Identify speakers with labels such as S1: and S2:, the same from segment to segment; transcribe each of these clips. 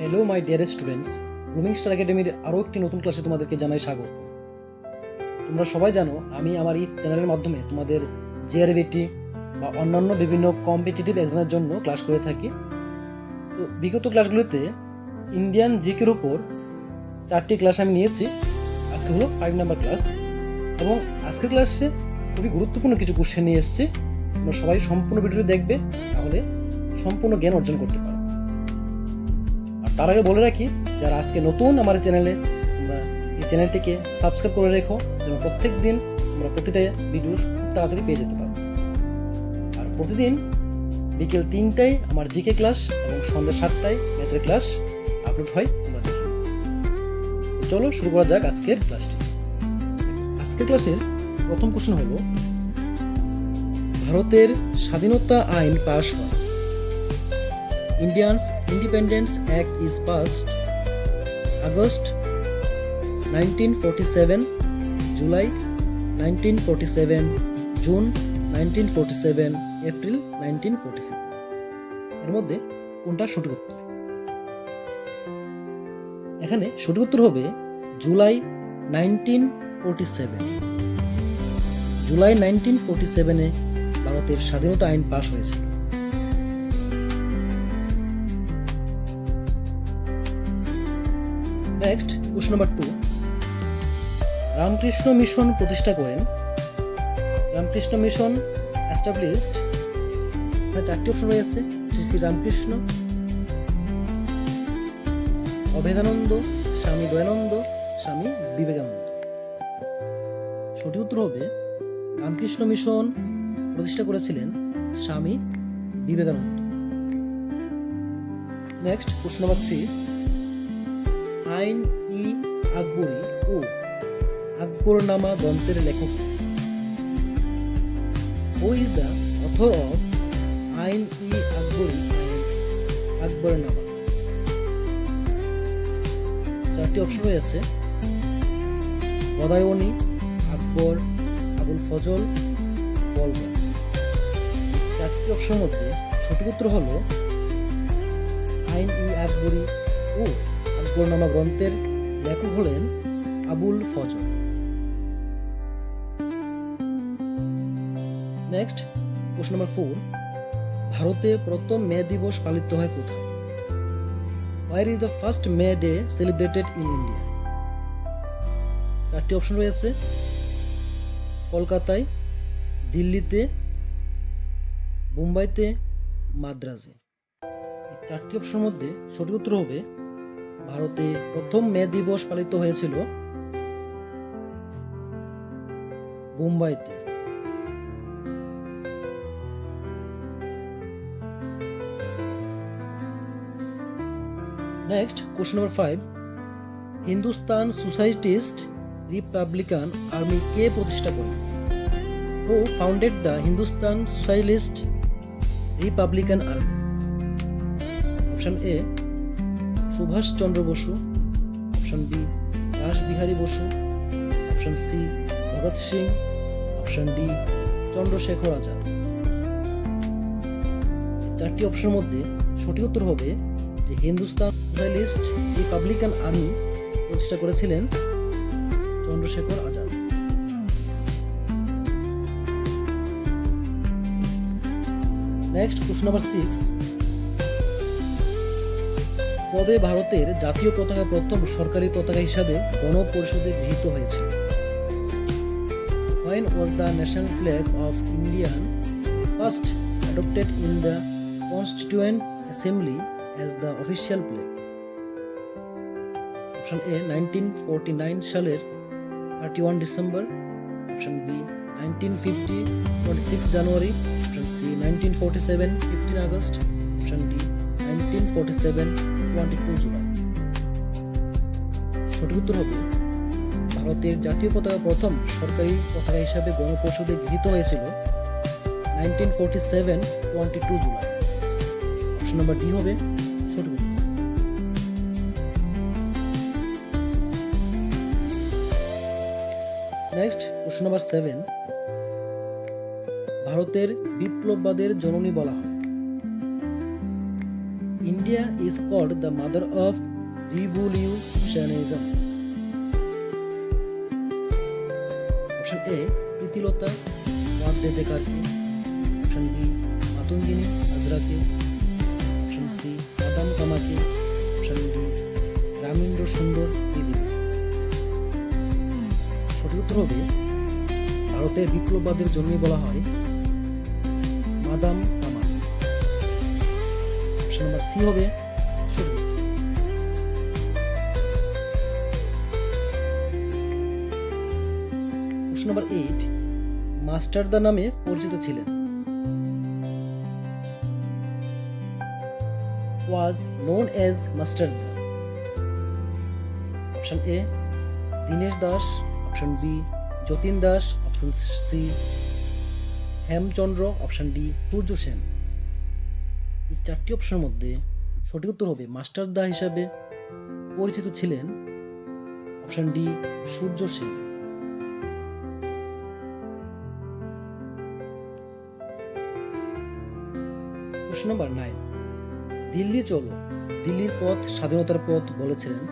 S1: Hello my dearest students, grooming star একাডেমির আরও একটি নতুন ক্লাসে তোমাদেরকে জানাই স্বাগত। তোমরা সবাই জানো আমি আমার এই চ্যানেলের মাধ্যমে তোমাদের জিআরবিটি বা অন্যান্য বিভিন্ন কম্পিটিটিভ এক্সামের জন্য ক্লাস করে থাকি। তো বিগত ক্লাসগুলোতে ইন্ডিয়ান জিকের উপর 4টি ক্লাস আমি নিয়েছি। আজকে হলো 5 নাম্বার ক্লাস এবং আজকের ক্লাসে খুবই গুরুত্বপূর্ণ কিছু কোশ্চেন নিয়ে এসেছি। তোমরা সবাই সম্পূর্ণ ভিডিওটি দেখবে, তাহলে সম্পূর্ণ জ্ঞান অর্জন করতে পারো। আর তার আগে বলে রাখি, যারা আজকে নতুন আমার চ্যানেলে, তোমরা এই চ্যানেলটিকে সাবস্ক্রাইব করে রেখো, যেন প্রত্যেক দিন তোমরা প্রতিটা ভিডিও খুব তাড়াতাড়ি পেয়ে যেতে পারো। আর প্রতিদিন বিকেল 3টায় আমার জিকে ক্লাস এবং সন্ধ্যা 7টায় ম্যাথের ক্লাস আপলোড হয়, তোমরা দেখো। চলো শুরু করা যাক আজকের ক্লাসটি। আজকের ক্লাসের প্রথম কোশ্চেন হলো, ভারতের স্বাধীনতা আইন পাশ হয়। India's Independence Act is passed August 1947, July 1947, June 1947, April 1947। এর মধ্যে কোনটা সঠিক উত্তর? এখানে সঠিক উত্তর হবে জুলাই 1947। জুলাই 1947-এ ভারতের স্বাধীনতা আইন পাশ হয়েছিল। Next, question number 2। Ramakrishna mission প্রতিষ্ঠা করেন। রামকৃষ্ণ মিশন এস্টাবলিশড, এখানে 4টি অপশন রয়েছে: শ্রী শ্রী রামকৃষ্ণ, অভেদানন্দ, স্বামী দয়ানন্দ, স্বামী বিবেকানন্দ। সঠিক উত্তর হবে রামকৃষ্ণ মিশন প্রতিষ্ঠা করেছিলেন Swami Vivekananda. Next, question number 3। Ain i Akbari ও আকবরনামা গ্রন্থের লেখক। Who is the author of Ain i Akbari and Akbarnama? 4টি অপশন রয়েছে: বদায়নী, আকবর, আবুল ফজল, বলবন। 4টি অপশনের মধ্যে সঠিক উত্তর হল আইন-ই-আকবরী ও আকবরনামা গ্রন্থের লেখক হলেন Abul Fazal. Next, question number 4। ভারতে প্রথম মে দিবস পালিত হয় কোথায়? Where is the first May Day celebrated in India? 4টি অপশন রয়েছে: কলকাতায়, দিল্লিতে, মুম্বাইতে, মাদ্রাজে। 4টি অপশনের মধ্যে সঠিক উত্তর হবে ভারতে প্রথম মে দিবস পালিত হয়েছিল মুম্বাইতে। Next, question number 5। Hindustan socialist republican army কে প্রতিষ্ঠা করেন? Who founded the Hindustan socialist republican army? Option A Subhash Chandra Bose, option B Rashbehari Bose, option C Bhagat Singh, option D Chandrashekhar Azad. 4টি অপশনের মধ্যে সঠিক উত্তর হবে যে হিন্দুস্তান সোশ্যালিস্ট রিপাবলিকান আর্মি প্রতিষ্ঠা করেছিলেন Chandrashekhar Azad. Next, question number 6। কবে ভারতের জাতীয় পতাকা প্রথম সরকারি পতাকা হিসাবে গণপরিষদে গৃহীত হয়েছিল? When was the national flag of India first adopted in the Constituent Assembly as the official flag? Option A 1949 সালের 31 ডিসেম্বর, অপশন বি 1950 26 জানুয়ারি, অপশন সি 1947 15 আগস্ট, অপশন ডি 1947 22 জুলাই। সঠিক উত্তর হবে ভারতের জাতীয় পতাকা প্রথম সরকারি পতাকা হিসাবে গণপরিষদে গৃহীত হয়েছিল 1947 22 জুলাই। অপশন নাম্বার ডি হবে সঠিক উত্তর। Next, question number 7। ভারতের বিপ্লববাদের জননী বলা হয়। India is called the mother of revolutionism? Option A Pritilata ওয়াদ্দেদারকে, অপশন বি মাতঙ্গিনী হাজরাকে, অপশন সি আদাম কামাকে, অপশন ডি রামেন্দ্র সুন্দর ত্রিবেদী। সঠিক উত্তর হবে ভারতের বিপ্লববাদের জন্যই বলা হয় মাদাম কামা। অপশন নাম্বার সি হবে সঠিক। প্রশ্ন নাম্বার 8, মাস্টারদা নামে পরিচিত ছিলেন? was known as Masterda? Option A Dinesh Das, option B Jatin Das, option C Hemchandra, option D Surya Sen. এই চারটি অপশনের মধ্যে সঠিক উত্তর হবে মাস্টারদা হিসাবে পরিচিত ছিলেন অপশন ডি সূর্য সেন। প্রশ্ন নাম্বার 9, দিল্লি চলো, দিল্লির পথ স্বাধীনতার পথ বলেছিলেন?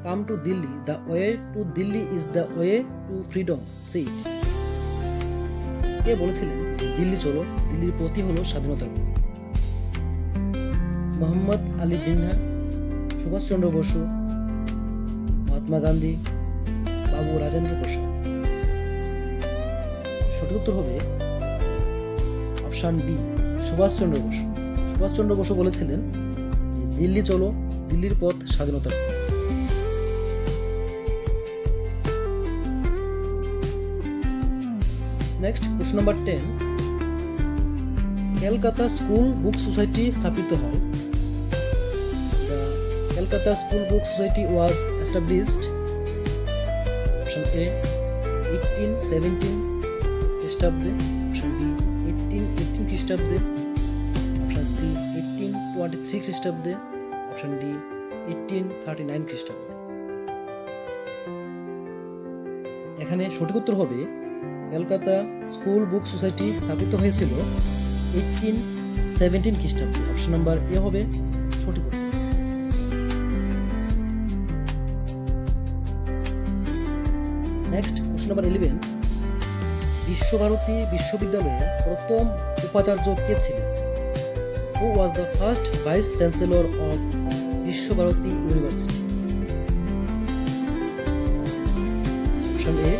S1: Come to Delhi, the way to Delhi is the way to freedom, say it. কে বলেছিলেন দিল্লি চলো, দিল্লির পথই হলো স্বাধীনতার পথ? মোহাম্মদ আলী জিন্নাহ, সুভাষচন্দ্র বসু, মহাত্মা গান্ধী, বাবু রাজেন্দ্র প্রসাদ। সঠিক উত্তর হবে অপশন বি সুভাষচন্দ্র বসু। সুভাষচন্দ্র বসু বলেছিলেন যে দিল্লি চলো, দিল্লির পথ স্বাধীনতার পথ। নেক্সট প্রশ্ন number 10, Calcutta school book society স্থাপিত হয়? The Calcutta school book society was established, option A 1817 খ্রিস্টাব্দে, অপশন বি 1818 খ্রিস্টাব্দে, অপশন সি 1823 খ্রিস্টাব্দে, অপশন ডি 1839 খ্রিস্টাব্দে। এখানে সঠিক উত্তর হবে ক্যালকাটা স্কুল বুক সোসাইটি স্থাপিত হয়েছিল 1817 খ্রিস্টাব্দে। অপশন নাম্বার এ হবে সঠিক উত্তর। নেক্সট প্রশ্ন নাম্বার 11, বিশ্বভারতী বিশ্ববিদ্যালয়ের প্রথম উপাচার্য কে ছিলেন? Who was the first vice chancellor of Visva Bharati university? Option A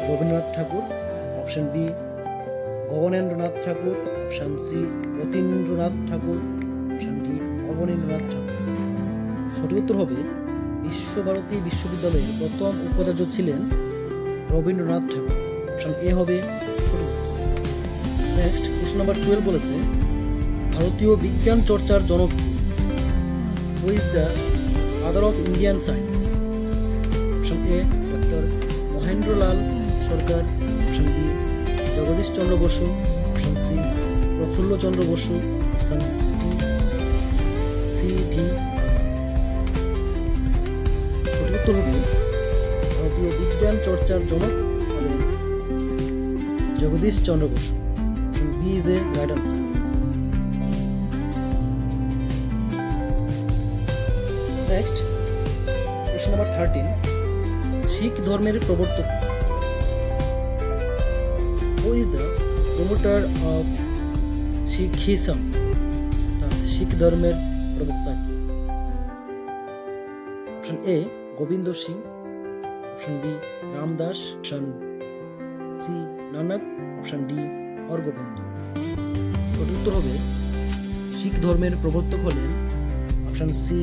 S1: Rabindranath Thakur, option B Gaganendranath Thakur, option C Rathindranath Thakur, option D Abanindranath Thakur. সঠিক উত্তর হবে বিশ্বভারতী বিশ্ববিদ্যালয়ের প্রথম উপাচার্য ছিলেন রবীন্দ্রনাথ ঠাকুর। অপশন এ হবে সঠিক। নেক্সট প্রশ্ন নাম্বার 12 বলেছে ভারতীয় বিজ্ঞান চর্চার জনক who is the father of Indian science? Option A doctor Mahendralal Sarkar, option B Jagadish Chandra Bose, option C Prafulla Chandra Bose, option D C V. সঠিক উত্তর হবে ভারতীয় বিজ্ঞান চর্চার জনক হলেন Jagadish Chandra Bose. Option B is a right answer. Next প্রশ্ন নাম্বার 13, শিখ ধর্মের প্রবর্তক? Who is the promoter of Sikhism? Sikh ধর্মের প্রবক্তা? Option A Gobind Singh, option B Ramdas, option C Nanak, option D Hargobind. সঠিক উত্তর হবে শিখ ধর্মের প্রবর্তক হলেন অপশন সি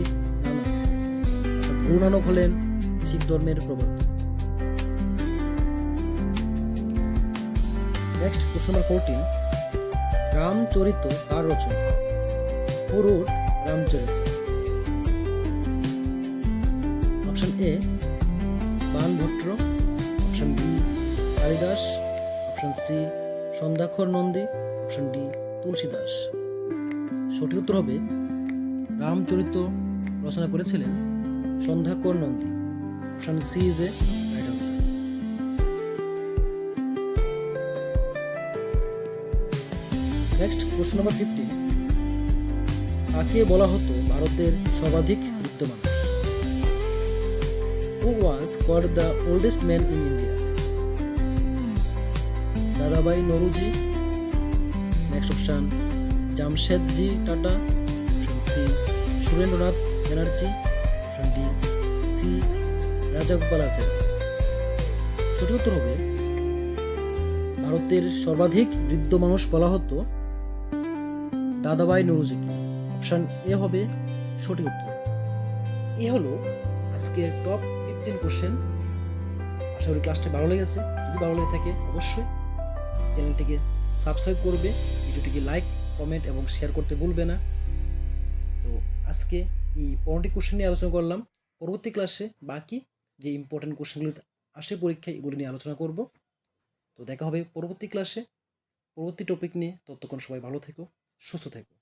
S1: নানক। গুরু নানক হলেন শিখ ধর্মের প্রবর্তক। নেক্সট প্রশ্ন নাম্বার 14, রামচরিত কার রচনা? Who wrote Ramcharit? Option A Banabhatta, option B Kalidas, option C Sandhyakar Nandi, option D Tulsidas. সঠিক উত্তর হবে রামচরিত রচনা করেছিলেন Sandhyakar Nandi. Option C is a right answer. Next প্রশ্ন নাম্বার 15, কাকে বলা হতো ভারতের সর্বাধিক বৃদ্ধ মানুষ? Who was called the oldest man in India? Dadabhai Naoroji, next option Jamshedji Tata, option C Surendranath Banerjee, option D C Rajagopalachari. সঠিক উত্তর হবে ভারতের সর্বাধিক বৃদ্ধ মানুষ বলা হতো দাদাভাই নৌরোজিকে। অপশন এ হবে সঠিক উত্তর। এ হলো আজকের টপ 15 কোশ্চেন। আশা করি ক্লাসটা ভালো লেগেছে। যদি ভালো লেগে থাকে অবশ্যই চ্যানেলটিকে সাবস্ক্রাইব করবে, ভিডিওটিকে লাইক, কমেন্ট এবং শেয়ার করতে ভুলবে না। তো আজকে এই 15টি কোশ্চেন নিয়ে আলোচনা করলাম। পরবর্তী ক্লাসে বাকি যে ইম্পর্টেন্ট কোশ্চেনগুলি আসে পরীক্ষায় এগুলি নিয়ে আলোচনা করব। তো দেখা হবে পরবর্তী ক্লাসে পরবর্তী টপিক নিয়ে। ততক্ষণ সবাই ভালো থেকো, সুস্থ থেকো।